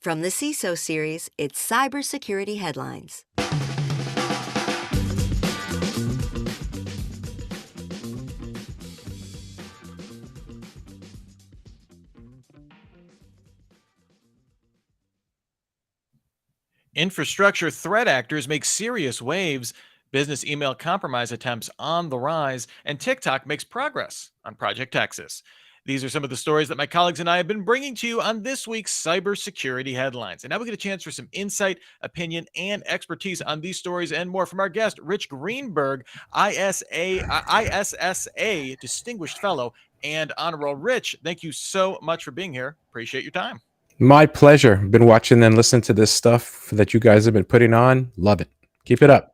From the CISO Series, it's Cybersecurity Headlines. Infrastructure threat actors make serious waves, business email compromise attempts on the rise, and TickTock makes progress on Project Texas. These are some of the stories that my colleagues and I have been bringing to you on this week's cybersecurity headlines. And now we get a chance for some insight, opinion, and expertise on these stories and more from our guest, Rich Greenberg, ISSA Distinguished Fellow and Honor Roll. Rich, thank you so much for being here. Appreciate your time. My pleasure. Been watching and listening to this stuff that you guys have been putting on. Love it. Keep it up.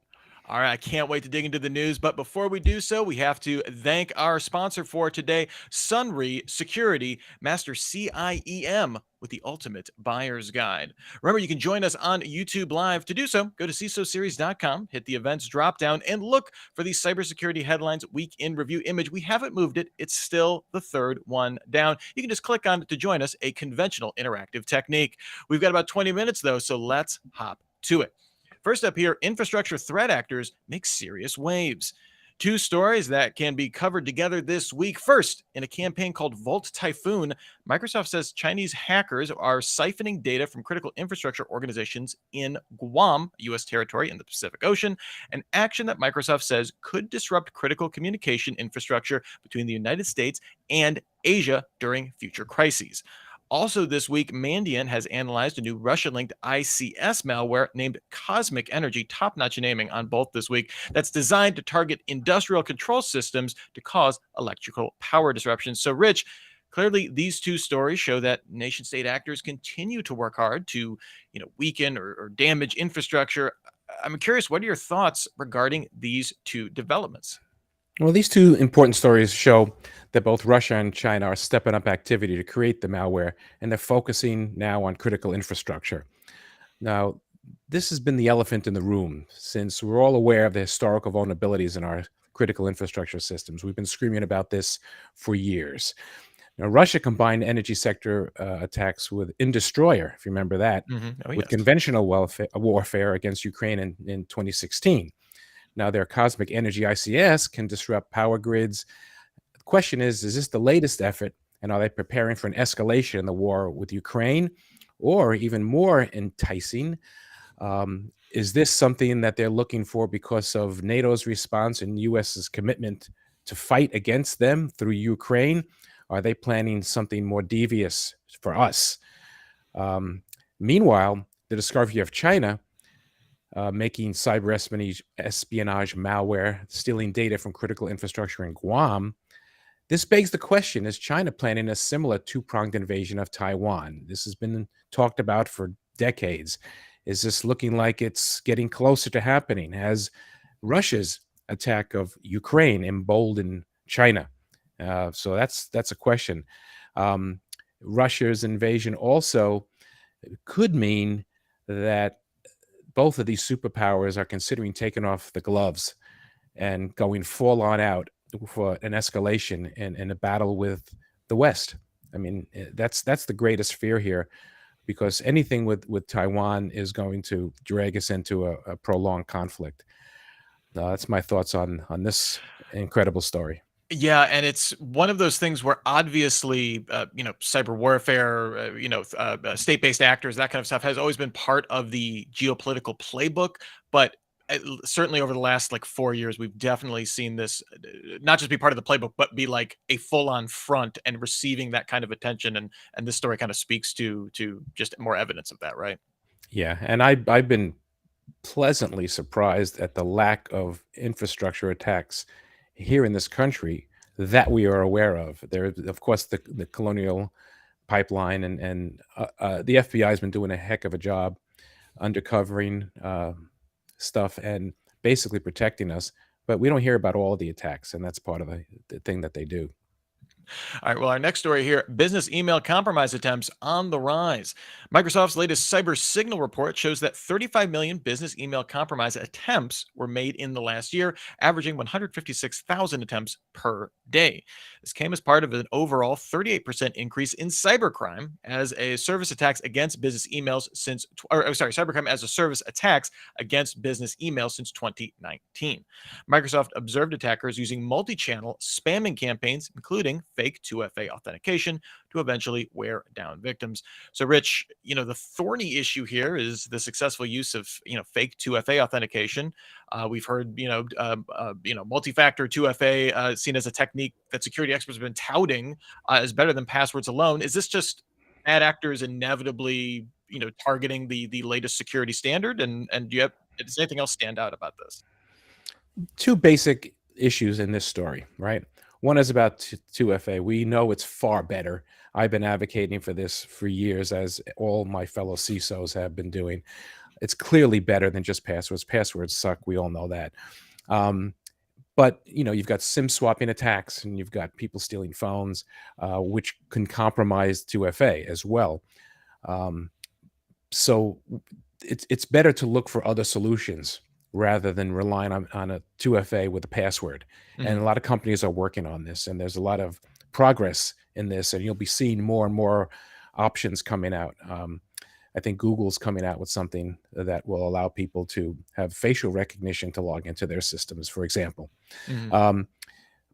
All right, I can't wait to dig into the news, but before we do so, we have to thank our sponsor for today, Sunry Security, Master CIEM with the ultimate buyer's guide. Remember, you can join us on YouTube Live. To do so, go to CISOseries.com, hit the events drop down, and look for the cybersecurity headlines week in review image. We haven't moved it. It's still the third one down. You can just click on it to join us, a conventional interactive technique. We've got about 20 minutes, though, so let's hop to it. First up here, infrastructure threat actors make serious waves. Two stories that can be covered together this week. First, in a campaign called Volt Typhoon, Microsoft says Chinese hackers are siphoning data from critical infrastructure organizations in Guam, U.S. territory in the Pacific Ocean, an action that Microsoft says could disrupt critical communication infrastructure between the United States and Asia during future crises. Also this week, Mandiant has analyzed a new Russia-linked ICS malware named Cosmic Energy, top-notch naming on both this week, that's designed to target industrial control systems to cause electrical power disruptions. So, Rich, clearly these two stories show that nation-state actors continue to work hard to, weaken or damage infrastructure. I'm curious, what are your thoughts regarding these two developments? Well, these two important stories show that both Russia and China are stepping up activity to create the malware, and they're focusing now on critical infrastructure. Now, this has been the elephant in the room since we're all aware of the historical vulnerabilities in our critical infrastructure systems. We've been screaming about this for years. Now, Russia combined energy sector attacks with Destroyer, if you remember that, with conventional warfare against Ukraine in 2016. Now, their Cosmic Energy ICS can disrupt power grids. The question is this the latest effort, and are they preparing for an escalation in the war with Ukraine? Or even more enticing, is this something that they're looking for because of NATO's response and U.S.'s commitment to fight against them through Ukraine? Are they planning something more devious for us? Meanwhile, the discovery of China making cyber espionage malware, stealing data from critical infrastructure in Guam. This begs the question, is China planning a similar two-pronged invasion of Taiwan? This has been talked about for decades. Is this looking like it's getting closer to happening? Has Russia's attack of Ukraine emboldened China? So that's a question. Russia's invasion also could mean that both of these superpowers are considering taking off the gloves and going full on out for an escalation in a battle with the West. I mean, that's the greatest fear here, because anything with Taiwan is going to drag us into a prolonged conflict. That's my thoughts on this incredible story. Yeah, and it's one of those things where obviously, cyber warfare, state-based actors, that kind of stuff has always been part of the geopolitical playbook. But certainly over the last 4 years, we've definitely seen this not just be part of the playbook, but be like a full-on front and receiving that kind of attention. And this story kind of speaks to just more evidence of that, right? Yeah, and I've been pleasantly surprised at the lack of infrastructure attacks here in this country that we are aware of. There, of course, the Colonial Pipeline and the FBI has been doing a heck of a job undercovering stuff and basically protecting us. But we don't hear about all of the attacks, and that's part of the thing that they do. All right, well, our next story here, business email compromise attempts on the rise. Microsoft's latest cyber signal report shows that 35 million business email compromise attempts were made in the last year, averaging 156,000 attempts per day. This came as part of an overall 38% increase in cybercrime as a service attacks against business emails since, cybercrime as a service attacks against business emails since 2019. Microsoft observed attackers using multi-channel spamming campaigns, including fake 2FA authentication, to eventually wear down victims. So, Rich, the thorny issue here is the successful use of fake 2FA authentication. We've heard multi-factor 2FA seen as a technique that security experts have been touting as better than passwords alone. Is this just bad actors inevitably targeting the latest security standard? And does anything else stand out about this? Two basic issues in this story, right? One is about 2FA. We know it's far better. I've been advocating for this for years, as all my fellow CISOs have been doing. It's clearly better than just passwords. Passwords suck. We all know that. But you've got SIM swapping attacks, and you've got people stealing phones, which can compromise 2FA as well. So it's better to look for other solutions rather than relying on a 2FA with a password. And Mhm. a lot of companies are working on this, and there's a lot of progress in this, and you'll be seeing more and more options coming out. I think Google's coming out with something that will allow people to have facial recognition to log into their systems, for example. Mhm.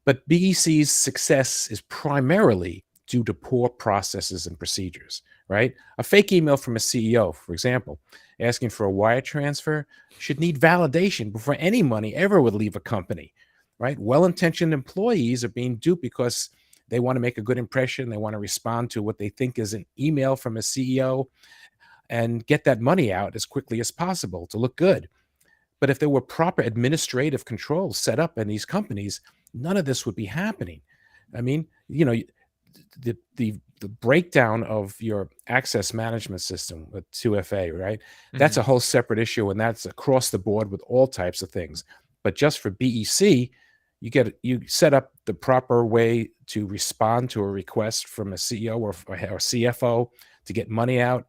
But BEC's success is primarily due to poor processes and procedures, right? A fake email from a CEO, for example, asking for a wire transfer should need validation before any money ever would leave a company, right? Well-intentioned employees are being duped because they want to make a good impression. They want to respond to what they think is an email from a CEO and get that money out as quickly as possible to look good. But if there were proper administrative controls set up in these companies, none of this would be happening. I mean, the breakdown of your access management system with 2FA, right? That's Mhm. a whole separate issue, and that's across the board with all types of things. But just for BEC, you set up the proper way to respond to a request from a CEO or CFO to get money out.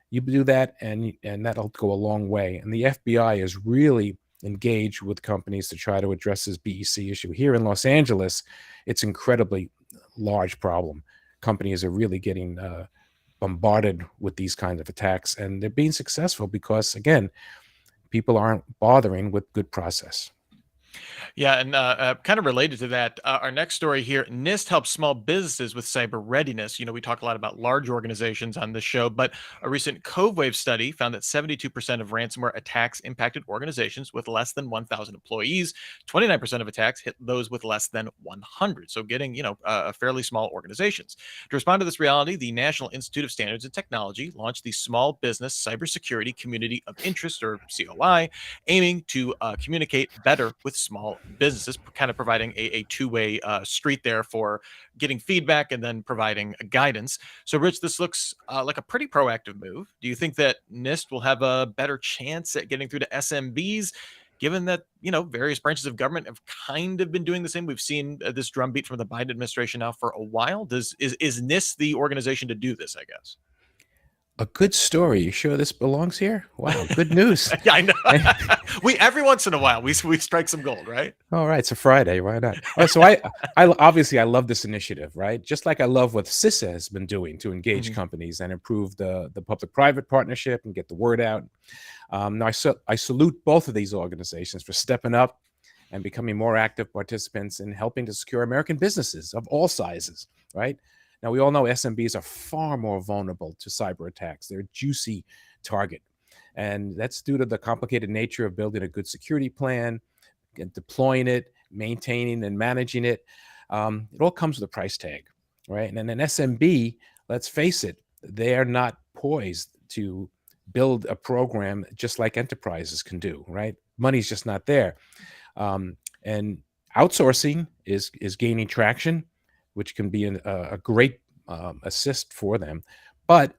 You do that, and that'll go a long way. And the FBI is really engaged with companies to try to address this BEC issue. Here in Los Angeles, it's incredibly large problem. Companies are really getting bombarded with these kinds of attacks, and they're being successful because, again, people aren't bothering with good process. Yeah, and kind of related to that, our next story here: NIST helps small businesses with cyber readiness. We talk a lot about large organizations on this show, but a recent CoveWave study found that 72% of ransomware attacks impacted organizations with less than 1,000 employees. 29% of attacks hit those with less than 100. So getting, fairly small organizations. To respond to this reality, the National Institute of Standards and Technology launched the Small Business Cybersecurity Community of Interest, or COI, aiming to communicate better with small businesses, kind of providing a two-way street there for getting feedback and then providing guidance. So, Rich, this looks like a pretty proactive move. Do you think that NIST will have a better chance at getting through to SMBs? Given that various branches of government have kind of been doing the same, we've seen this drumbeat from the Biden administration now for a while. Is NIST the organization to do this? I guess. A good story. You sure this belongs here? Wow, good news. Yeah, I know. We every once in a while we strike some gold, right? All right, it's a Friday. Why not? All right, so I obviously I love this initiative, right? Just like I love what CISA has been doing to engage Mhm. companies and improve the public-private partnership and get the word out. Now I salute both of these organizations for stepping up and becoming more active participants in helping to secure American businesses of all sizes, right? Now we all know SMBs are far more vulnerable to cyber attacks. They're a juicy target, and that's due to the complicated nature of building a good security plan and deploying it, maintaining and managing it. It all comes with a price tag, right? And an SMB, let's face it, they are not poised to build a program just like enterprises can do, right? Money's just not there. And outsourcing is gaining traction, which can be a great assist for them. But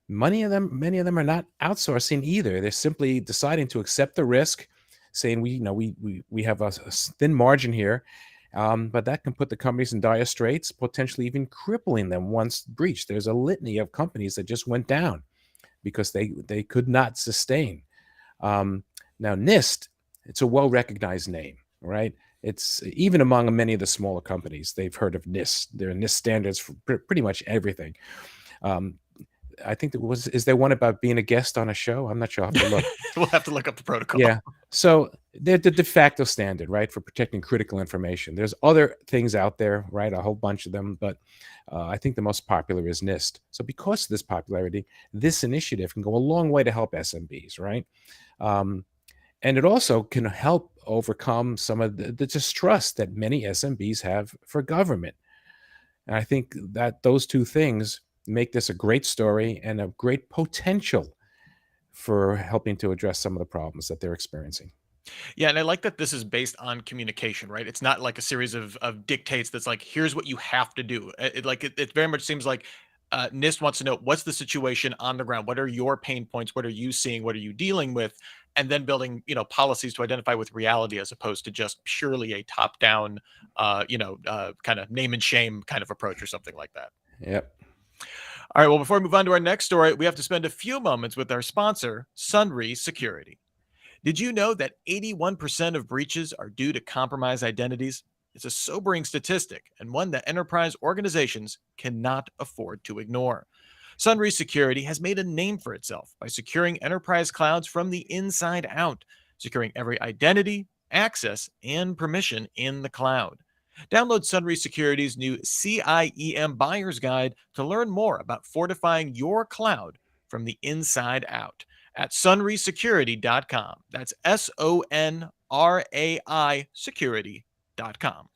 many of them are not outsourcing either. They're simply deciding to accept the risk, saying we have a thin margin here, but that can put the companies in dire straits, potentially even crippling them once breached. There's a litany of companies that just went down because they could not sustain. Now NIST, it's a well-recognized name, right? It's even among many of the smaller companies, they've heard of NIST. There are NIST standards for pretty much everything. Um, I think is there one about being a guest on a show? I'm not sure. I'll have to look. We'll have to look up the protocol. Yeah. So they're the de facto standard, right, for protecting critical information. There's other things out there, right, a whole bunch of them, but I think the most popular is NIST. So because of this popularity, this initiative can go a long way to help SMBs, right? And it also can help overcome some of the distrust that many SMBs have for government. And I think that those two things make this a great story and a great potential for helping to address some of the problems that they're experiencing. Yeah, and I like that this is based on communication, right? It's not like a series of dictates that's like, here's what you have to do. It very much seems like NIST wants to know what's the situation on the ground. What are your pain points? What are you seeing? What are you dealing with? And then building, policies to identify with reality as opposed to just purely a top-down, kind of name and shame kind of approach or something like that. Yep. All right. Well, before we move on to our next story, we have to spend a few moments with our sponsor, Sunry Security. Did you know that 81% of breaches are due to compromised identities? It's a sobering statistic and one that enterprise organizations cannot afford to ignore. Sunry Security has made a name for itself by securing enterprise clouds from the inside out, securing every identity, access, and permission in the cloud. Download Sunry Security's new CIEM Buyer's Guide to learn more about fortifying your cloud from the inside out at sunrysecurity.com. That's SONRAI security.com.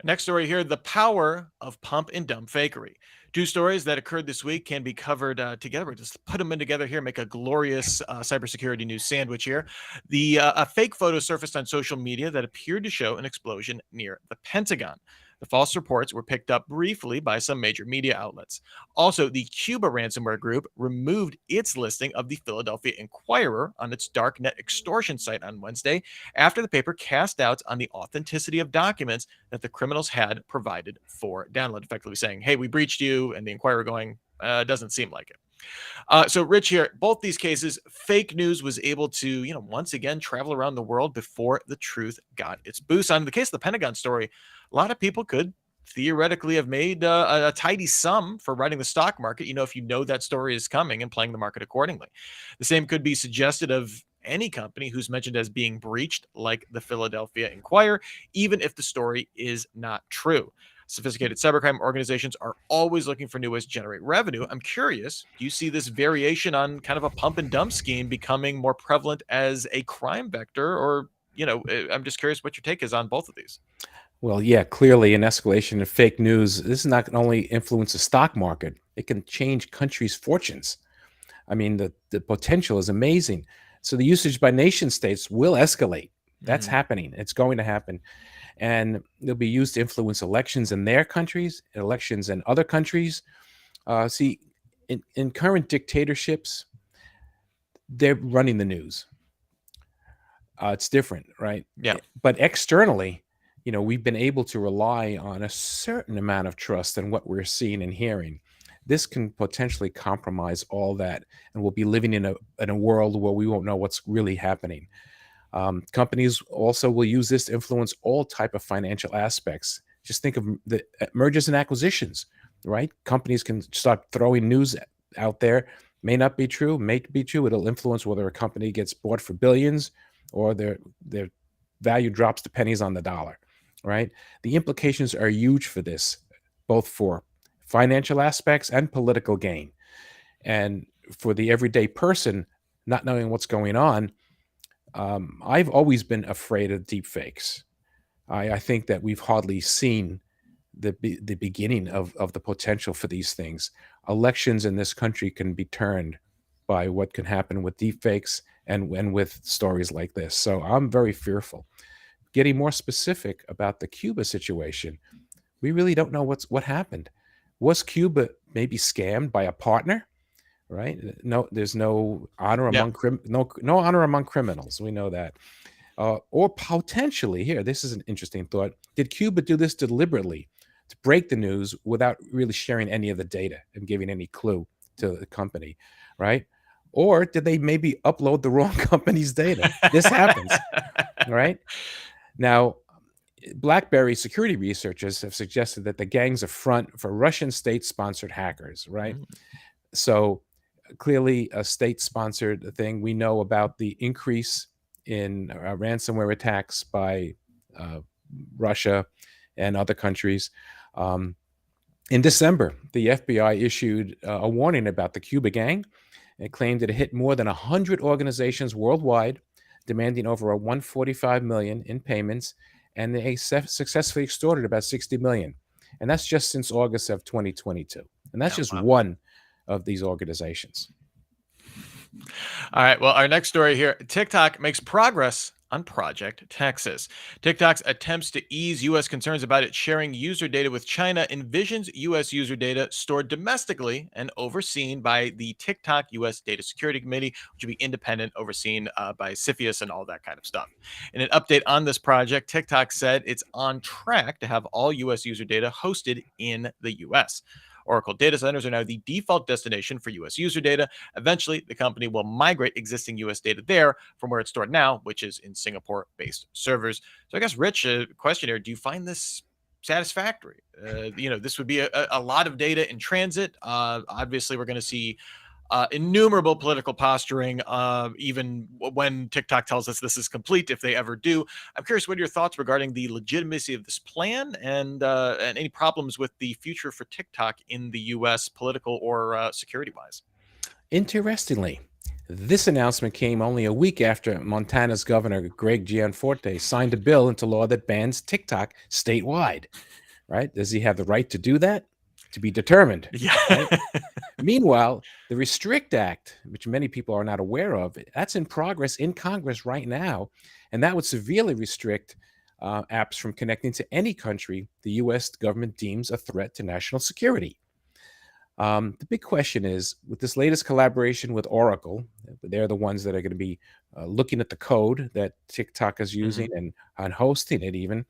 Next story here, the power of pump and dump fakery. Two stories that occurred this week can be covered together. We'll just put them in together here, make a glorious cybersecurity news sandwich here. A fake photo surfaced on social media that appeared to show an explosion near the Pentagon. The false reports were picked up briefly by some major media outlets. Also, the Cuba ransomware group removed its listing of the Philadelphia Inquirer on its darknet extortion site on Wednesday after the paper cast doubts on the authenticity of documents that the criminals had provided for download, effectively saying, hey, we breached you, and the Inquirer going, doesn't seem like it. So, Rich, here, both these cases, fake news was able to, once again, travel around the world before the truth got its boost. On the case of the Pentagon story, a lot of people could theoretically have made a tidy sum for writing the stock market, if you know that story is coming and playing the market accordingly. The same could be suggested of any company who's mentioned as being breached, like the Philadelphia Inquirer, even if the story is not true. Sophisticated cybercrime organizations are always looking for new ways to generate revenue. I'm curious, do you see this variation on kind of a pump and dump scheme becoming more prevalent as a crime vector? Or, I'm just curious what your take is on both of these. Well, yeah, clearly an escalation of fake news. This is not only influence the stock market, it can change countries' fortunes. I mean, the potential is amazing. So the usage by nation states will escalate. That's happening. It's going to happen. And they'll be used to influence elections in their countries, elections in other countries. See, in current dictatorships, they're running the news. It's different, right? Yeah. But externally, we've been able to rely on a certain amount of trust in what we're seeing and hearing. This can potentially compromise all that, and we'll be living in a world where we won't know what's really happening. Companies also will use this to influence all type of financial aspects. Just think of the mergers and acquisitions, right? Companies can start throwing news out there. May not be true, may be true. It'll influence whether a company gets bought for billions or their value drops to pennies on the dollar, right? The implications are huge for this, both for financial aspects and political gain. And for the everyday person not knowing what's going on, I've always been afraid of deep fakes. I think that we've hardly seen the beginning of the potential for these things. Elections in this country can be turned by what can happen with deep fakes and with stories like this. So I'm very fearful. Getting more specific about the Cuba situation, we really don't know what happened. Was Cuba maybe scammed by a partner? Right? No, there's no honor among no honor among criminals. We know that. Or potentially, here, this is an interesting thought. Did Cuba do this deliberately to break the news without really sharing any of the data and giving any clue to the company, right? Or did they maybe upload the wrong company's data? This happens. All right. Now, BlackBerry security researchers have suggested that the gang's a front for Russian state-sponsored hackers, right? Mm, So clearly a state-sponsored thing. We know about the increase in ransomware attacks by uh, Russia and other countries. Um, in December, the FBI issued a warning about the Cuba gang. It claimed it hit more than 100 organizations worldwide, demanding over a 145 million in payments, and they successfully extorted about 60 million. And that's just since August of 2022. And that's yeah, just wow. one of these organizations. All right. Well, our next story here, TikTok makes progress on Project Texas. TikTok's attempts to ease U.S. concerns about it sharing user data with China envisions U.S. user data stored domestically and overseen by the TikTok U.S. Data Security Committee, which will be independent, overseen by CFIUS and all that kind of stuff. In an update on this project, TikTok said it's on track to have all U.S. user data hosted in the U.S. Oracle data centers are now the default destination for U.S. user data. Eventually, the company will migrate existing U.S. data there from where it's stored now, which is in Singapore-based servers. So I guess, Rich, question here, do you find this satisfactory? This would be a lot of data in transit. Obviously, we're going to see innumerable political posturing, even when TikTok tells us this is complete, if they ever do. I'm curious, what are your thoughts regarding the legitimacy of this plan and any problems with the future for TikTok in the U.S. political or security wise? Interestingly, this announcement came only a week after Montana's Governor Greg Gianforte signed a bill into law that bans TikTok statewide. Right? Does he have the right to do that? To be determined. Yeah. Right? Meanwhile, the Restrict Act, which many people are not aware of, that's in progress in Congress right now, and that would severely restrict apps from connecting to any country the U.S. government deems a threat to national security. The big question is, with this latest collaboration with Oracle, they're the ones that are going to be looking at the code that TikTok is using and hosting it even.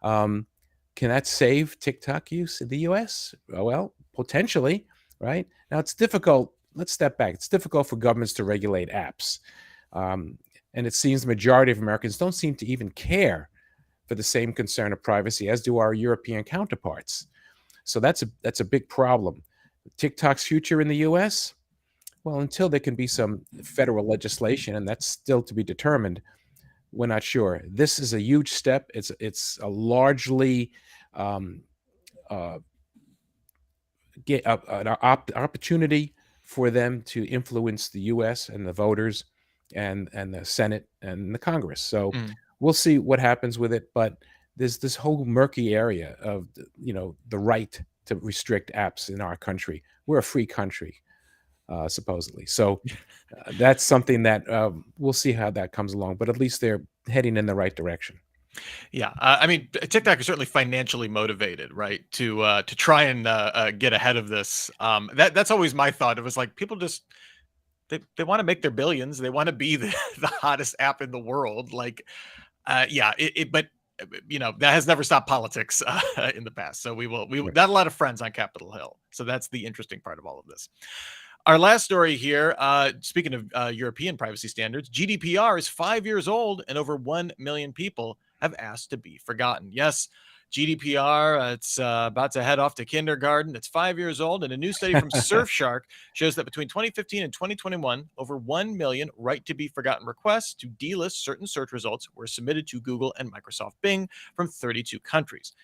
Can that save TikTok use in the US? Well, potentially, right? Now it's difficult. Let's step back. It's difficult for governments to regulate apps. And it seems the majority of Americans don't seem to even care for the same concern of privacy as do our European counterparts. So that's a big problem. TikTok's future in the US? Well, until there can be some federal legislation, and that's still to be determined, we're not sure. This is a huge step. It's a largely get an opportunity for them to influence the U.S. and the voters and the Senate and the Congress. So we'll see what happens with it. But there's this whole murky area of the right to restrict apps in our country. We're a free country, supposedly. So that's something that we'll see how that comes along. But at least they're heading in the right direction. Yeah, I mean, TikTok is certainly financially motivated, right? To try and get ahead of this. That's always my thought. It was like people just they want to make their billions. They want to be the hottest app in the world. Like, but that has never stopped politics in the past. So we Right. got a lot of friends on Capitol Hill. So that's the interesting part of all of this. Our last story here, speaking of European privacy standards, GDPR is 5 years old and over 1 million people have asked to be forgotten. Yes, GDPR, it's about to head off to kindergarten. It's 5 years old, and a new study from Surfshark shows that between 2015 and 2021, over 1 million right to be forgotten requests to delist certain search results were submitted to Google and Microsoft Bing from 32 countries.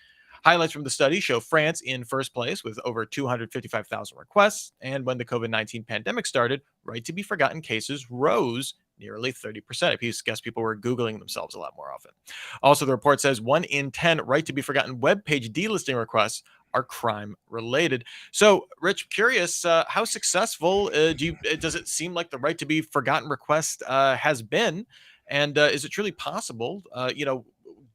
Highlights from the study show France in first place with over 255,000 requests. And when the COVID-19 pandemic started, right to be forgotten cases rose nearly 30%. I guess people were Googling themselves a lot more often. Also, the report says 1 in 10 right to be forgotten web page delisting requests are crime related. So, Rich, curious, how successful does it seem like the right to be forgotten request has been? And is it truly possible,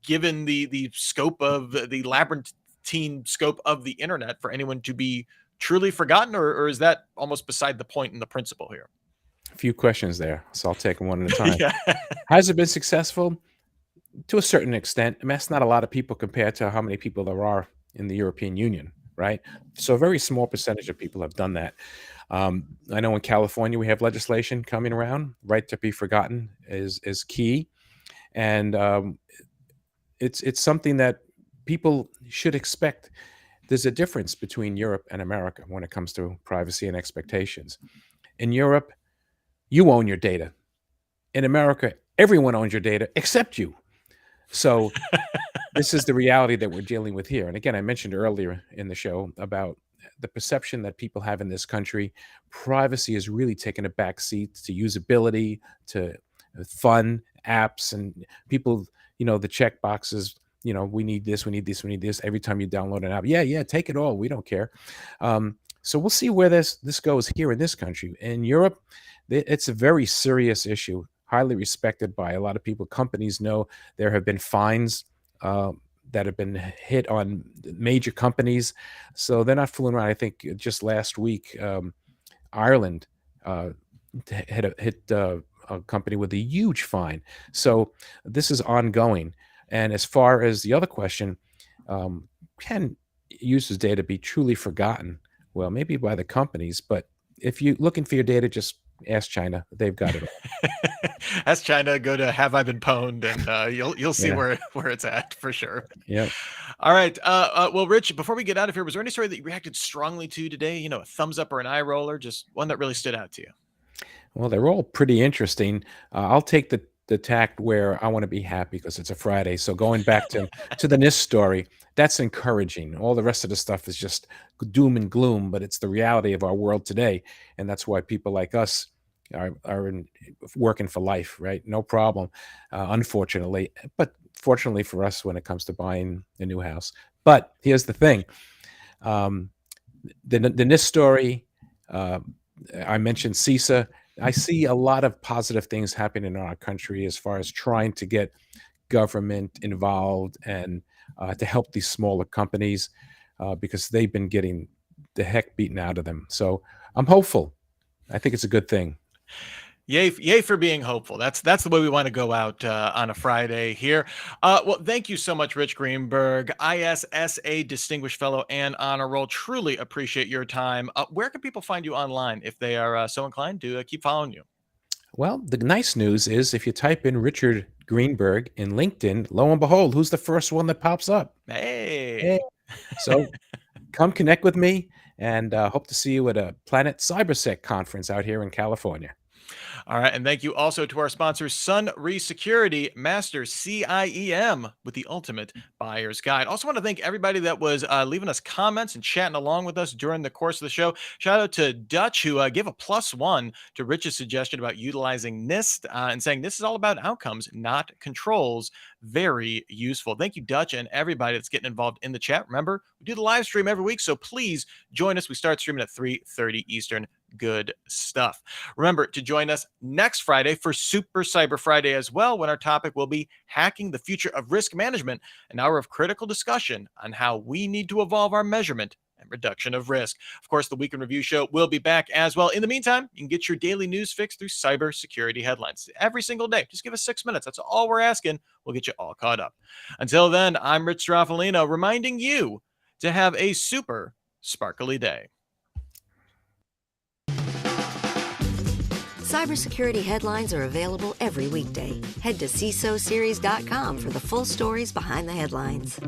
given the scope of the labyrinthine scope of the internet, for anyone to be truly forgotten, or is that almost beside the point in the principle here? A few questions there, so I'll take them one at a time. Yeah. Has it been successful? To a certain extent. I mean, that's not a lot of people compared to how many people there are in the European Union, right? So a very small percentage of people have done that. I know in California we have legislation coming around. Right to be forgotten is key. and it's something that people should expect. There's a difference between Europe and America when it comes to privacy and expectations. In Europe, you own your data. In America, everyone owns your data except you. So this is the reality that we're dealing with here. And again, I mentioned earlier in the show about the perception that people have in this country. Privacy has really taken a back seat to usability, to fun apps, and people, the check boxes. We need this, we need this, we need this. Every time you download an app, yeah, take it all. We don't care. So we'll see where this goes here in this country. In Europe, it's a very serious issue, highly respected by a lot of people. Companies know there have been fines that have been hit on major companies, so they're not fooling around. I think just last week, Ireland hit a company with a huge fine. So this is ongoing. And as far as the other question, can users' data be truly forgotten? Well, maybe by the companies, but if you're looking for your data, just ask China. They've got it all. Ask China, go to Have I Been Pwned, and you'll see Yeah. where it's at for sure. Yeah. All right. Well, Rich, before we get out of here, was there any story that you reacted strongly to today? A thumbs up or an eye roller, just one that really stood out to you? Well, they're all pretty interesting. I'll take the tact where I want to be happy because it's a Friday. So going back to the NIST story, that's encouraging. All the rest of the stuff is just doom and gloom, but it's the reality of our world today, and that's why people like us are working for life, right? No problem, unfortunately, but fortunately for us when it comes to buying a new house. But here's the thing: um, the NIST story. I mentioned CISA. I see a lot of positive things happening in our country as far as trying to get government involved and to help these smaller companies because they've been getting the heck beaten out of them. So I'm hopeful. I think it's a good thing. Yay for being hopeful. That's the way we want to go out on a Friday here. Well, thank you so much, Rich Greenberg, ISSA Distinguished Fellow and Honor Roll. Truly appreciate your time. Where can people find you online if they are so inclined to keep following you? Well, the nice news is if you type in Richard Greenberg in LinkedIn, lo and behold, who's the first one that pops up? Hey. Hey. So come connect with me, and hope to see you at a Planet Cybersec conference out here in California. All right. And thank you also to our sponsor, Sunre Security, Master CIEM with the ultimate buyer's guide. Also want to thank everybody that was leaving us comments and chatting along with us during the course of the show. Shout out to Dutch, who gave a +1 to Rich's suggestion about utilizing NIST and saying this is all about outcomes, not controls. Very useful. Thank you, Dutch, and everybody that's getting involved in the chat. Remember, we do the live stream every week, so please join us. We start streaming at 3:30 Eastern. Good stuff. Remember to join us next Friday for Super Cyber Friday as well, when our topic will be hacking the future of risk management, an hour of critical discussion on how we need to evolve our measurement and reduction of risk. Of course, the Week in Review show will be back as well. In the meantime, you can get your daily news fix through cybersecurity headlines every single day. Just give us 6 minutes. That's all we're asking. We'll get you all caught up. Until then, I'm Rich Stroffolino, reminding you to have a super sparkly day. Cybersecurity headlines are available every weekday. Head to CISOSeries.com for the full stories behind the headlines.